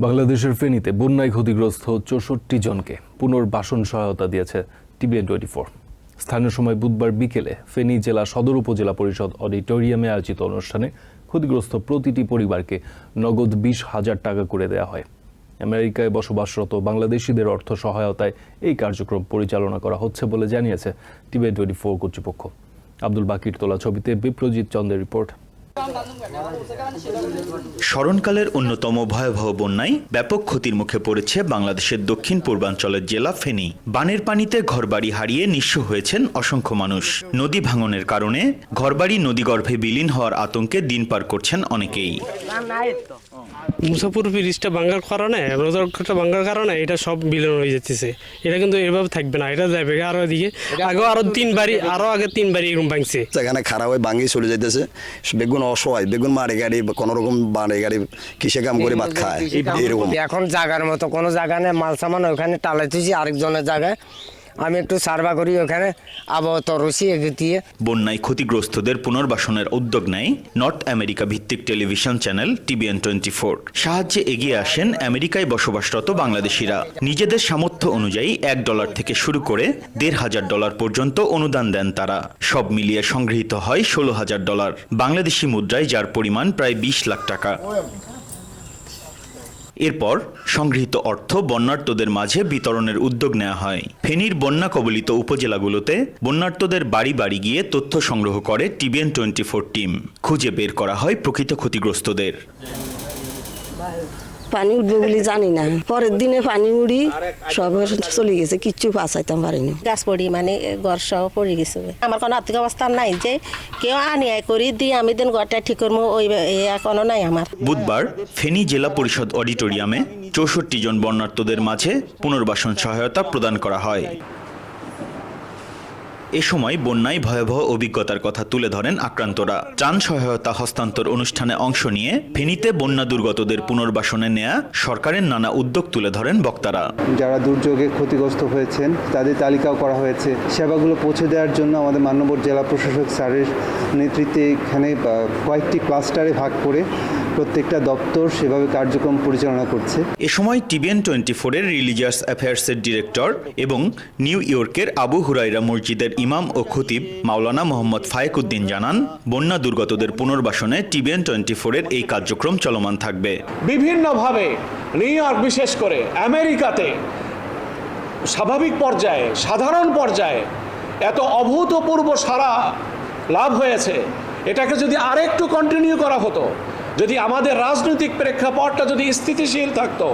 বাংলাদেশের ফেনীতে বন্যায় ক্ষতিগ্রস্ত ৬৪ জনকে পুনর্বাসন সহায়তা দিয়েছে TVN24। স্থানীয় সময় বুধবার বিকেলে ফেনী জেলা সদর উপজেলা পরিষদ অডিটোরিয়ামে আয়োজিত অনুষ্ঠানে ক্ষতিগ্রস্ত প্রতিটি পরিবারকে নগদ ২০,০০০ টাকা করে দেওয়া হয়। আমেরিকায় বসবাসরত বাংলাদেশিদের অর্থ সহায়তায় এই কার্যক্রম পরিচালনা করা হচ্ছে বলে জানিয়েছে TVN24 কর্তৃপক্ষ। আব্দুল বাকির তোলা ছবিতে বিপ্রজিৎ চন্দ্রের রিপোর্ট। স্মরণকালের অন্যতম ভয়াবহ বন্যায় ব্যাপক ক্ষতির মুখে পড়েছে বাংলাদেশের দক্ষিণ পূর্বাঞ্চলের জেলা ফেনী। বানের পানিতে ঘরবাড়ি হারিয়ে নিঃস্ব হয়েছেন অসংখ্য মানুষ। নদী ভাঙনের কারণে ঘরবাড়ি নদীগর্ভে বিলীন হওয়ার আতঙ্কে দিন পার করছেন অনেকেই। মুসাফর ব্রিজটা ভাঙার কারণে ভাঙার কারণে এটা সব বিলীন হয়ে যাচ্ছে। এটা কিন্তু এভাবে থাকবে না, এটা যাবে আরো এদিকে আরো আগে তিনবারই এরকম ভাঙছে। সেখানে খারাপ হয়ে ভাঙিয়ে চলে যাইতেছে। বেগুন অসহায়, বেগুন মারে গাড়ি কোন রকম বাড়ে গাড়ি কিসে কাম করে ভাত খায় এরকম। এখন জায়গার মতো কোনো জায়গা নেই, মাল সামান ওখানে টালাইতেছি আরেকজনের জায়গায়। আমি একটু সার্ভে করি ওখানে আবহাওয়া রশি এগিয়ে। বন্যায় ক্ষতিগ্রস্তদের পুনর্বাসনের উদ্যোগ নেয় নর্থ আমেরিকা ভিত্তিক টেলিভিশন চ্যানেল TVN24। সাহায্যে এগিয়ে আসেন আমেরিকায় বসবাসরত বাংলাদেশিরা। নিজেদের সামর্থ্য অনুযায়ী $1 থেকে শুরু করে $1,500 পর্যন্ত অনুদান দেন তারা। সব মিলিয়ে সংগৃহীত হয় $16,000 বাংলাদেশি মুদ্রায়, যার পরিমাণ প্রায় 20 লাখ টাকা। এরপর সংগৃহীত অর্থ বন্যার্তদের মাঝে বিতরণের উদ্যোগ নেওয়া হয়। ফেনীর বন্যা কবলিত উপজেলাগুলোতে বন্যার্তদের বাড়ি বাড়ি গিয়ে তথ্য সংগ্রহ করে TVN24 টিম। খুঁজে বের করা হয় প্রকৃত ক্ষতিগ্রস্তদের। পানি উঠবে বলে জানি না, পরের দিনে পানি উড়ি সব চলে গেছে, কিচ্ছু বাঁচাইতাম পারিনি। গাছ পড়ি মানে ঘর সহ পড়ে গেছে। আমার কোনো আর্থিক অবস্থা নাই যে কেউ আনিয়ায় করি দিয়ে আমি দিন ঘরটা ঠিক করবো, ওই এখনো নাই আমার। বুধবার ফেনী জেলা পরিষদ অডিটোরিয়ামে ৬৪ জন বন্যার্তদের মাঝে পুনর্বাসন সহায়তা প্রদান করা হয়। এ সময় বন্যায় ভয়াবহ অভিজ্ঞতার কথা তুলে ধরেন আক্রান্তরা। ত্রাণ সহায়তা হস্তান্তর অনুষ্ঠানে অংশ নিয়ে ফেনীতে বন্যা দুর্গতদের পুনর্বাসনে নেয়া সরকারের নানা উদ্যোগ তুলে ধরেন বক্তারা। যারা দুর্যোগে ক্ষতিগ্রস্ত হয়েছেন তাদের তালিকাও করা হয়েছে। সেবাগুলো পৌঁছে দেওয়ার জন্য আমাদের মাননীয় জেলা প্রশাসক স্যারের নেতৃত্বে এখানে কয়েকটি ক্লাস্টারে ভাগ করে প্রত্যেকটা দপ্তর সেভাবে কার্যক্রম পরিচালনা করছে। এ সময় TVN24 এর রিলিজিয়াস অ্যাফেয়ার্সের ডিরেক্টর এবং নিউ ইয়র্কের আবু হুরাইরা মসজিদের ইমাম ও খতিব মাওলানা মোহাম্মদ ফায়েকুদ্দিন জানান, বন্যা দুর্গতদের পুনর্বাসনে TVN24 এর এই কার্যক্রম চলমান থাকবে। বিভিন্নভাবে নিউ ইয়র্ক, বিশেষ করে আমেরিকাতে স্বাভাবিক পর্যায়ে, সাধারণ পর্যায়ে এত অভূতপূর্ব সারা লাভ হয়েছে। এটাকে যদি আরেকটু কন্টিনিউ করা হতো, যদি আমাদের রাজনৈতিক প্রেক্ষাপটটা যদি স্থিতিশীল থাকতো,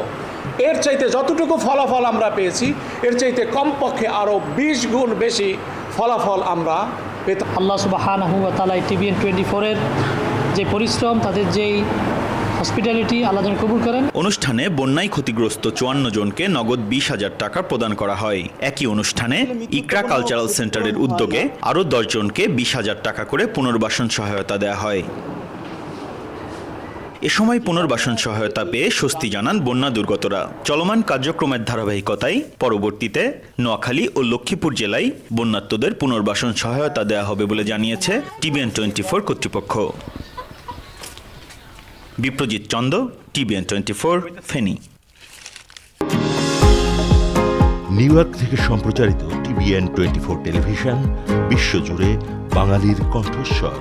এর চাইতে যতটুকু ফলাফল আমরা পেয়েছি এর চাইতে কমপক্ষে আরও 20 গুণ বেশি ফলাফল আমরা পেতাম। আল্লাহ সুবহানাহু ওয়া তাআলা TVN24 এর যে পরিশ্রম, তাদের যেই হসপিটালিটি, আল্লাহ যেন কবুল করেন। অনুষ্ঠানে বন্যায় ক্ষতিগ্রস্ত 54 জনকে নগদ 20,000 টাকা প্রদান করা হয়। একই অনুষ্ঠানে ইকরা কালচারাল সেন্টারের উদ্যোগে আরও 10 জনকে 20,000 টাকা করে পুনর্বাসন সহায়তা দেওয়া হয়। এ সময় পুনর্বাসন সহায়তা পেয়ে স্বস্তি জানান বন্যা দুর্গতরা। চলমান কার্যক্রমের ধারাবাহিকতায় পরবর্তীতে নোয়াখালী ও লক্ষ্মীপুর জেলায় বন্যার্তদের পুনর্বাসন সহায়তা দেওয়া হবে বলে জানিয়েছে TVN24 কর্তৃপক্ষ। বিপ্রজিৎ চন্দ্র, TVN24 ফেনী। নিউ ইয়র্ক থেকে সম্প্রচারিত TVN24 টেলিভিশন বিশ্বজুড়ে বাঙালির কণ্ঠস্বর।